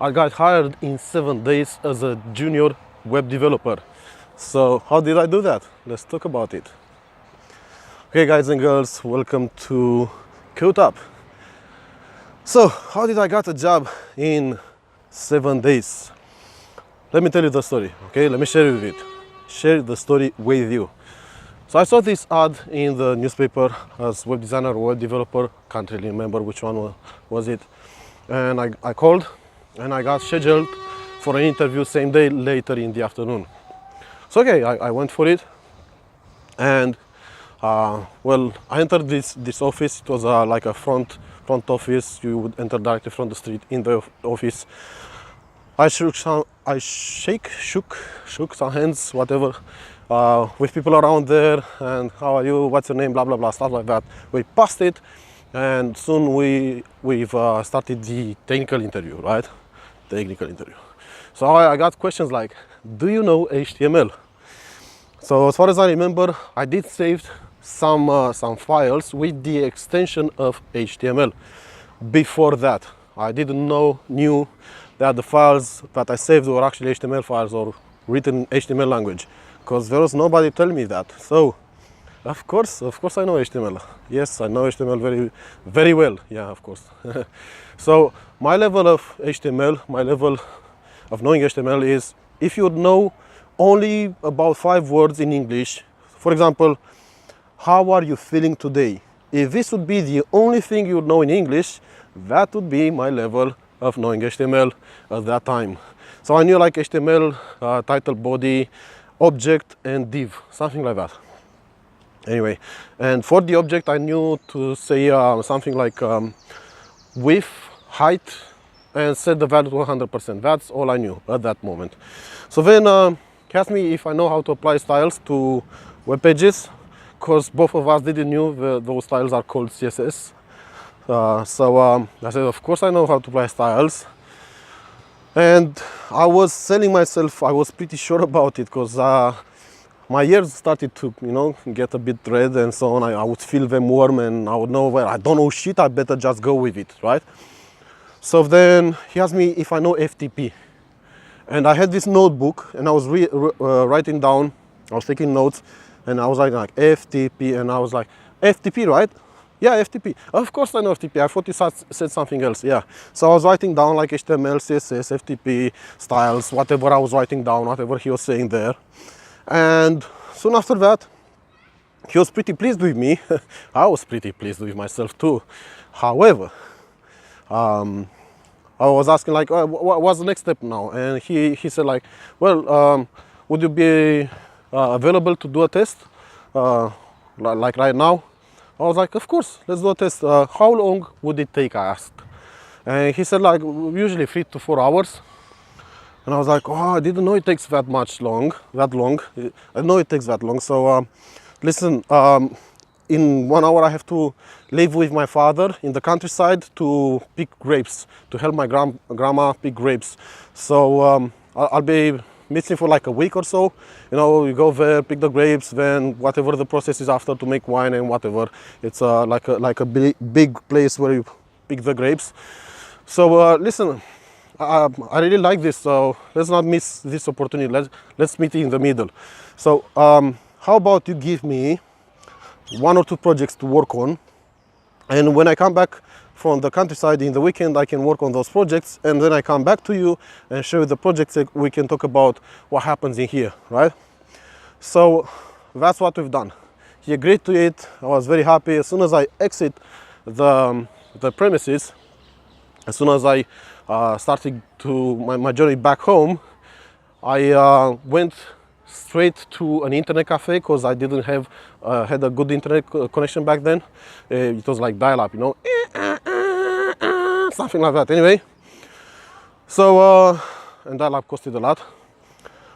I got hired in 7 days as a junior web developer. So how did I do that? Let's talk about it. Okay, guys and girls, welcome to codetap. So how did I get a job in 7 days? Let me tell you the story. Okay, let me share the story with you. So I saw this ad in the newspaper as web designer or web developer, can't really remember which one was it. And I called and I got scheduled for an interview same day later in the afternoon. So okay, I went for it, and well, I entered this office. It was like a front office. You would enter directly from the street in the office. I shook some hands, whatever, with people around there, and how are you, what's your name, blah blah blah, stuff like that. We passed it, and soon we've started the technical interview, right? Technical interview. So I got questions like, do you know HTML? So as far as I remember, I did save some files with the extension of HTML. Before that, I didn't knew that the files that I saved were actually HTML files or written in HTML language, because there was nobody telling me that. So of course I know HTML. Yes, I know HTML very, very well. Yeah, of course. So my level of HTML, my level of knowing HTML is, if you know only about 5 words in English, for example, how are you feeling today? If this would be the only thing you would know in English, that would be my level of knowing HTML at that time. So I knew like HTML, title, body, object, and div, something like that. Anyway, and for the object, I knew to say something like width, height, and set the value to 100%. That's all I knew at that moment. So then he asked me if I know how to apply styles to web pages, because both of us didn't know those styles are called CSS. So I said, of course I know how to apply styles. And I was selling myself, I was pretty sure about it, because my ears started to, get a bit red and so on. I would feel them warm, and I would know, well, I don't know shit, I better just go with it, right? So then he asked me if I know FTP. And I had this notebook, and I was writing down, I was taking notes, and I was writing like FTP, and I was like, FTP, right? Yeah, FTP. Of course I know FTP. I thought you said something else. Yeah. So I was writing down like HTML, CSS, FTP, styles, whatever I was writing down, whatever he was saying there. And soon after that, he was pretty pleased with me. I was pretty pleased with myself too. However, I was asking like, what's the next step now? And he said like, well, would you be available to do a test like right now? I was like, of course, let's do a test. How long would it take, I asked. And he said like, usually 3 to 4 hours. And I was like, oh, I didn't know it takes that long. I know it takes that long. So listen, in 1 hour I have to live with my father in the countryside to pick grapes, to help my grandma pick grapes. So I'll be missing for like a week or so. You go there, pick the grapes, then whatever the process is after to make wine and whatever. It's like a big place where you pick the grapes. So listen, I really like this, so let's not miss this opportunity. Let's meet in the middle. So how about you give me 1 or 2 projects to work on, and when I come back from the countryside in the weekend, I can work on those projects, and then I come back to you and show you the projects. We can talk about what happens in here, right? So that's what we've done. He agreed to it. I was very happy. As soon as I exit the premises, as soon as I started to my journey back home, I went straight to an internet cafe, because I didn't have had a good internet connection back then. It was like dial-up, something like that. Anyway, so and dial-up costed a lot.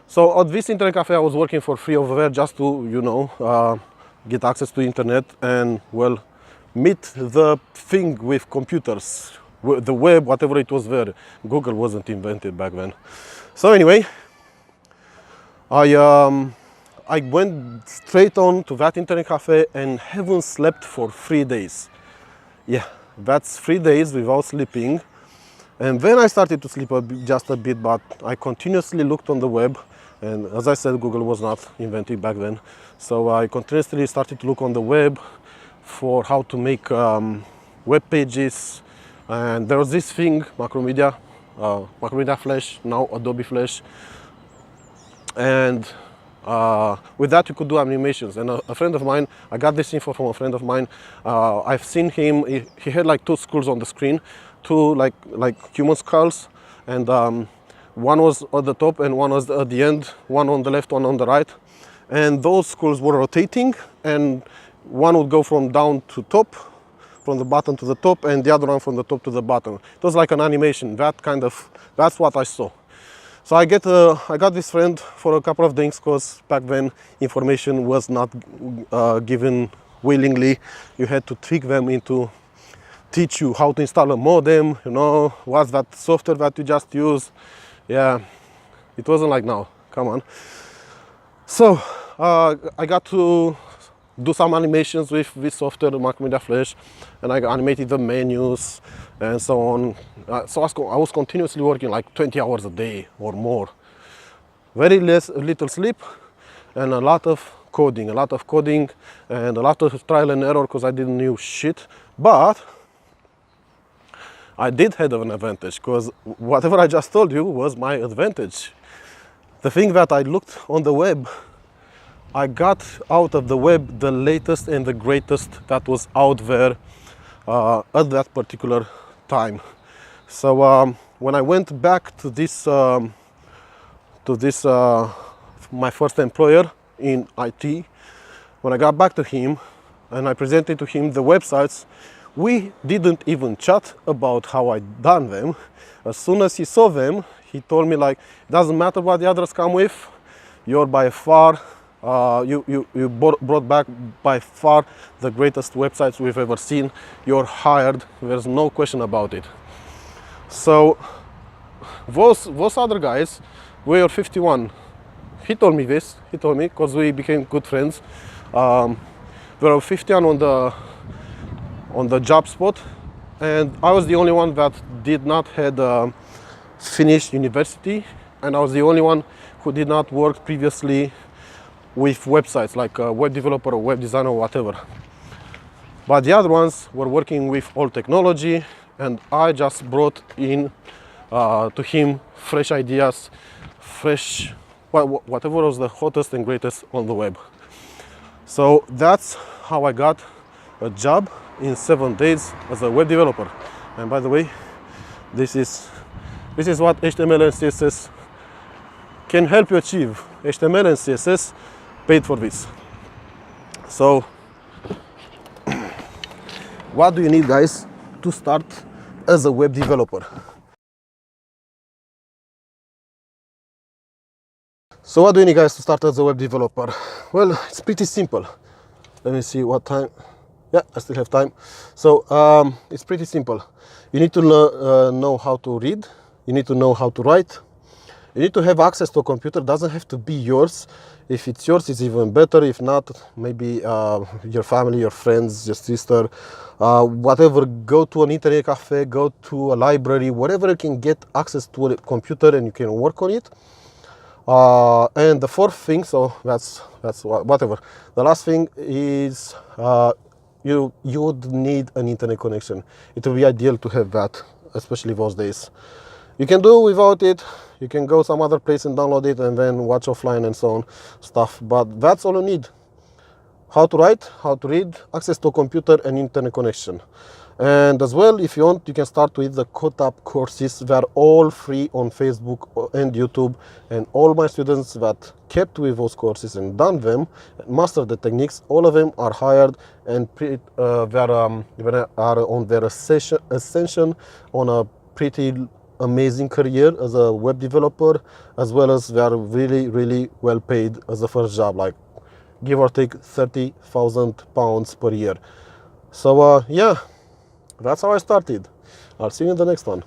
So at this internet cafe, I was working for free over there, just to get access to internet and, well, meet the thing with computers, the web, whatever it was there. Google wasn't invented back then. So anyway, I went straight on to that internet cafe and haven't slept for 3 days. Yeah, that's 3 days without sleeping. And then I started to sleep just a bit, but I continuously looked on the web. And as I said, Google was not invented back then. So I continuously started to look on the web for how to make web pages. And there was this thing, Macromedia Flash, now Adobe Flash. And with that you could do animations. And a friend of mine, I got this info from a friend of mine. I've seen him, he had like two skulls on the screen, two like human skulls, and one was at the top and one was at the end, one on the left, one on the right. And those skulls were rotating, and one would go from down to top, from the bottom to the top, and the other one from the top to the bottom. It was like an animation. That's what I saw. So I got this friend for a couple of things, because back then information was not given willingly. You had to trick them into teach you how to install a modem, you know, what's that software that you just use. Yeah, it wasn't like now, come on. So I got to do some animations with this software, Macromedia Flash, and I animated the menus and so on. So I was continuously working like 20 hours a day or more. Very little sleep, and a lot of coding and a lot of trial and error, because I didn't know shit. But I did have an advantage, because whatever I just told you was my advantage. The thing that I looked on the web, I got out of the web the latest and the greatest that was out there at that particular time. So when I went back to this my first employer in IT, when I got back to him and I presented to him the websites, we didn't even chat about how I done them. As soon as he saw them, he told me, like, it doesn't matter what the others come with, you're by far you brought back by far the greatest websites we've ever seen. You're hired, there's no question about it. So those other guys were 51. He told me this, because we became good friends. There were 51 on the job spot, and I was the only one that did not had finished university, and I was the only one who did not work previously with websites, like a web developer or web designer or whatever. But the other ones were working with old technology, and I just brought in to him fresh ideas, whatever was the hottest and greatest on the web. So that's how I got a job in 7 days as a web developer. And by the way, this is what HTML and CSS can help you achieve. HTML and CSS paid for this. So what do you need, guys, to start as a web developer? So what do you need, guys, to start as a web developer? Well, it's pretty simple. Let me see what time. Yeah, I still have time. So it's pretty simple. You need to know how to read. You need to know how to write. You need to have access to a computer. It doesn't have to be yours. If it's yours, it's even better. If not, maybe your family, your friends, your sister, whatever. Go to an internet cafe, go to a library, whatever you can get access to a computer and you can work on it. And the fourth thing, so that's whatever. The last thing is you would need an internet connection. It would be ideal to have that, especially those days. You can do without it. You can go some other place and download it and then watch offline and so on stuff. But that's all you need. How to write, how to read, access to a computer and internet connection. And as well, if you want, you can start with the codetap courses. They are all free on Facebook and YouTube. And all my students that kept with those courses and done them, mastered the techniques, all of them are hired and they are on their ascension on a pretty amazing career as a web developer, as well as they are really, really well paid as a first job, like give or take £30,000 per year. So yeah, that's how I started. I'll see you in the next one.